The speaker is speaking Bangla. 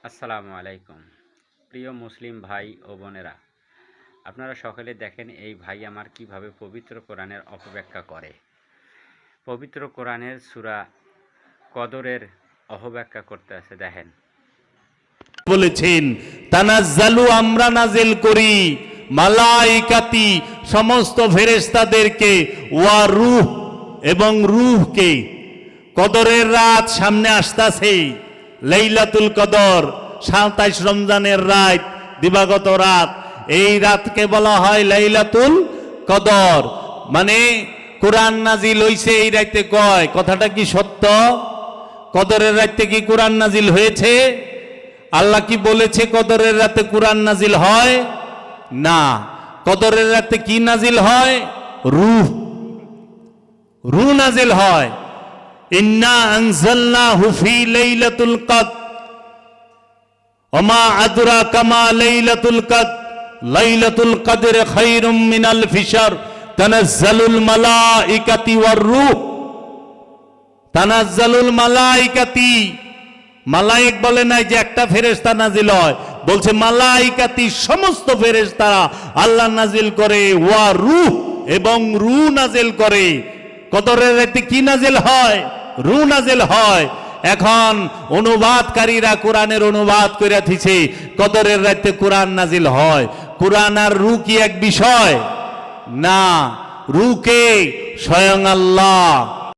আসসালামু আলাইকুম। প্রিয় মুসলিম ভাই ও বোনেরা, আপনারা সকলে দেখেন এই ভাই আমার কিভাবে পবিত্র কোরআনের অপব্যাখ্যা করে। পবিত্র কোরআনের সূরা কদরের অপব্যাখ্যা করতে আছে, দেখেন। বলেছেন তানাজ্জালু, আমরা নাজিল করি, মালাইকাতি, সমস্ত ফেরেশতাদেরকে, ওয়া রূহ, এবং রূহকে। কদরের রাত সামনে আসতেছে, লাইলাতুল কদর, 27 রমজানের রাত, দিবাগত রাত। এই রাতকে বলা হয় লাইলাতুল কদর। মানে কোরআন নাজিল হইছে এই রাতে। কয় কথাটা কি সত্য? কদরের রাতে কি কোরআন নাজিল হয়েছে? আল্লাহ কি বলেছে কদরের রাতে কোরআন নাজিল হয়? না। কদরের রাতে কি নাজিল হয়? রূহ, রূহ নাজিল হয়। ইন্না আনজালনাহু ফি লাইলাতুল কদর ওমা আদরাকা মা লাইলাতুল কদর লাইলাতুল কদর খায়রুম মিন আলফি শাহর তানাজ্জালুল মালাইকাতু ওয়ার রূহ। তানাজ্জালুল মালাইকাতি, মালাইক বলে নাই যে একটা ফেরেশতা নাজিল হয়, বলছে মালাইকাতি, সমস্ত ফেরেশতারা আল্লাহ নাজিল করে। ওয়া রূহ, এবং রূহ নাজিল করে। কদরের রাতে কি নাজিল হয়? রূহ নাজিল হয়। এখন অনুবাদকারীরা কোরআনের অনুবাদ করে দিছে কদরের রাতে কোরআন নাজিল হয়। কোরআন আর রূহ কি এক বিষয়? না। রূহকে স্বয়ং আল্লাহ